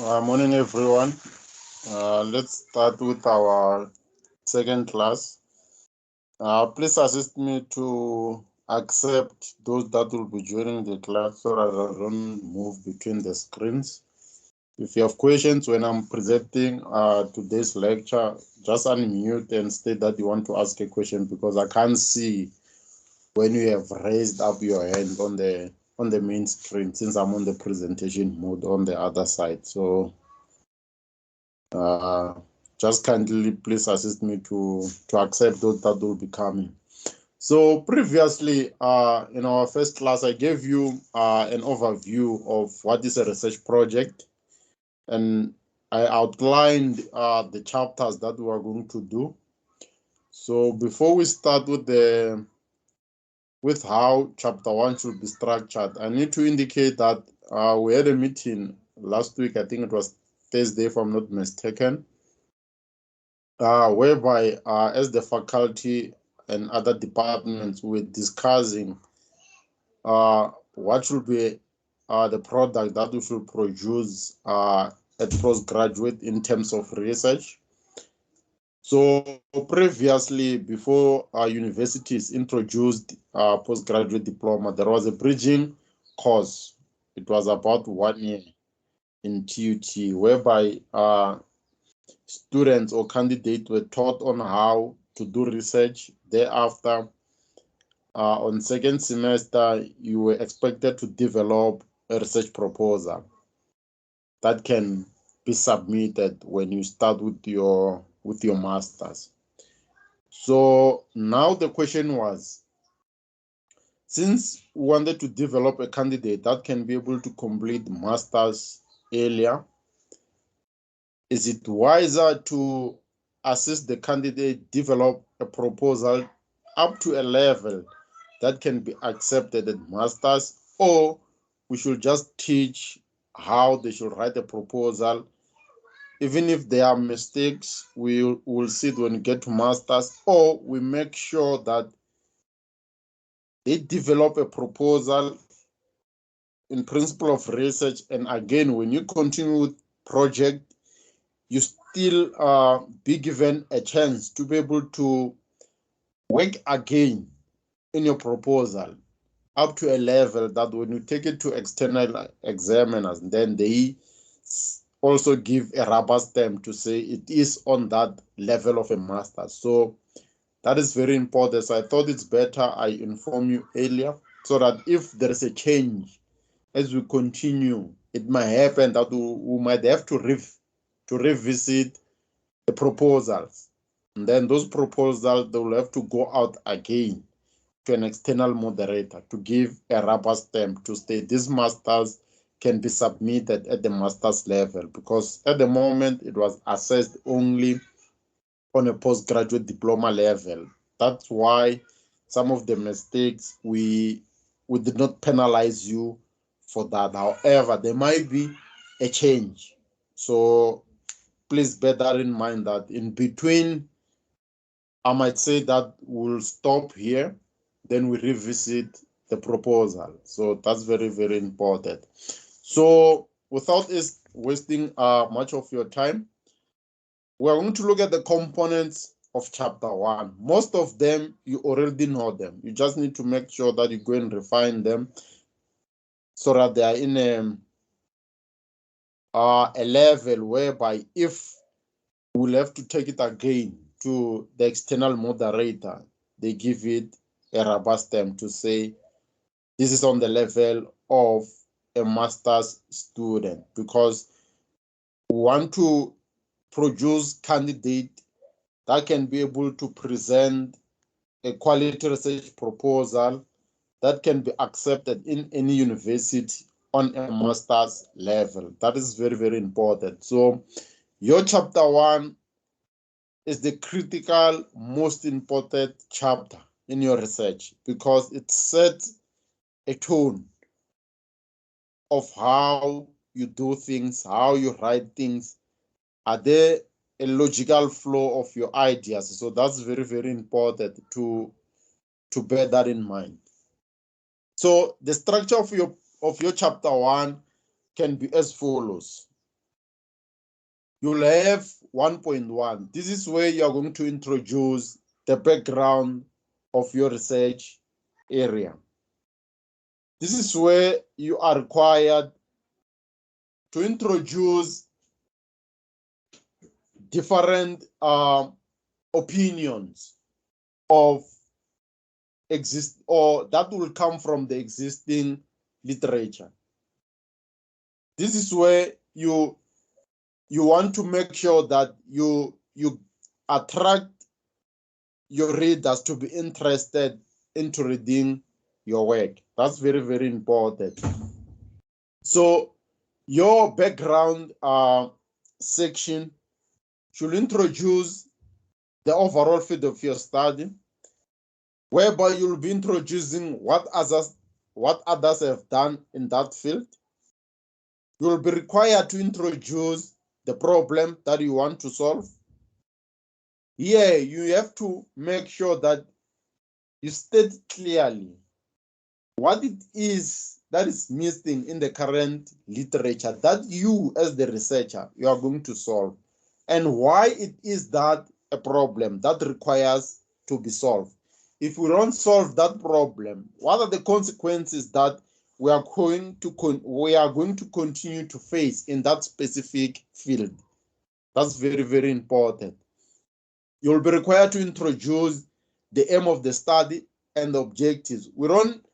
Morning, everyone. Let's start with our second class. Please assist me to accept those that will be joining the class so that I don't move between the screens. If you have questions when I'm presenting today's lecture, just unmute and state that you want to ask a question because I can't see when you have raised up your hand on the main screen since I'm on the presentation mode on the other side. So just kindly please assist me to accept those that will be coming. So previously, in our first class, I gave you an overview of what is a research project, and I outlined the chapters that we are going to do. So before we start with how chapter 1 should be structured, I need to indicate that we had a meeting last week. I think it was Thursday, if I'm not mistaken, whereby as the faculty and other departments were discussing what should be the product that we should produce at postgraduate in terms of research. So previously, before universities introduced postgraduate diploma, there was a bridging course. It was about 1 year in TUT, whereby students or candidates were taught on how to do research. Thereafter, on second semester, you were expected to develop a research proposal that can be submitted when you start with your masters. So now the question was, since we wanted to develop a candidate that can be able to complete masters earlier, is it wiser to assist the candidate develop a proposal up to a level that can be accepted at masters, or we should just teach how they should write a proposal? Even if there are mistakes, we will see it when we get to masters, or we make sure that they develop a proposal in principle of research, and again, when you continue with project, you still be given a chance to be able to work again in your proposal up to a level that when you take it to external examiners, then they also give a rubber stamp to say it is on that level of a master. So that is very important. So I thought it's better I inform you earlier so that if there is a change as we continue, it might happen that we might have to revisit the proposals. And then those proposals, they will have to go out again to an external moderator to give a rubber stamp to state these masters can be submitted at the master's level, because at the moment it was assessed only on a postgraduate diploma level. That's why some of the mistakes we did not penalize you for that. However, there might be a change. So please bear that in mind, that in between, I might say that we'll stop here, then we revisit the proposal. So that's very, very important. So without wasting much of your time, we're going to look at the components of chapter 1. Most of them, you already know them. You just need to make sure that you go and refine them so that they are in a level whereby if we'll have to take it again to the external moderator, they give it a rubber stamp to say this is on the level of a master's student, because we want to produce candidate that can be able to present a quality research proposal that can be accepted in any university on a master's level. That is very, very important. So your chapter 1 is the critical, most important chapter in your research, because it sets a tone of how you do things, how you write things. Are there a logical flow of your ideas? So that's very, very important to bear that in mind. So the structure of your chapter 1 can be as follows. you'll have 1.1. This is where you're going to introduce the background of your research area. This is where you are required to introduce different opinions of that will come from the existing literature. This is where you want to make sure that you attract your readers to be interested into reading your work. That's very, very important. So your background section should introduce the overall field of your study, whereby you'll be introducing what others have done in that field. You'll be required to introduce the problem that you want to solve. Here, you have to make sure that you state clearly what it is that is missing in the current literature that you, as the researcher, you are going to solve, and why it is that a problem that requires to be solved. If we don't solve that problem, what are the consequences that we are going to continue to face in that specific field? That's very, very important. You'll be required to introduce the aim of the study and the objectives. We don't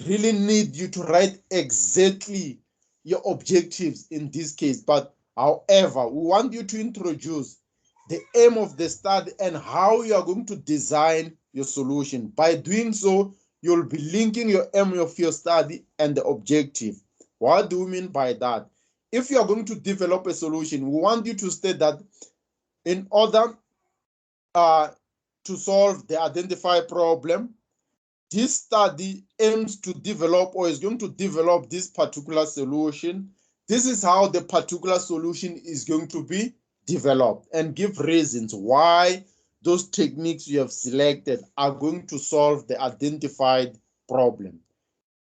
really need you to write exactly your objectives in this case, but however, we want you to introduce the aim of the study and how you are going to design your solution. By doing so, you'll be linking your aim of your study and the objective. What do we mean by that? If you are going to develop a solution, we want you to state that in order to solve the identified problem, this study aims to develop or is going to develop this particular solution. This is how the particular solution is going to be developed, and give reasons why those techniques you have selected are going to solve the identified problem.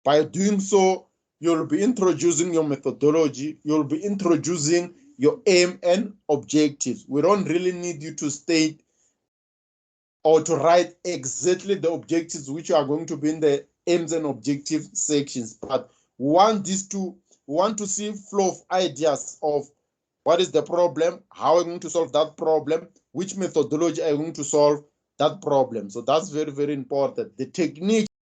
By doing so, you'll be introducing your methodology, you'll be introducing your aim and objectives. We don't really need you to state or to write exactly the objectives which are going to be in the aims and objectives sections, but we want to see flow of ideas of what is the problem, how are we going to solve that problem, which methodology are you going to solve that problem. So that's very, very important. The technique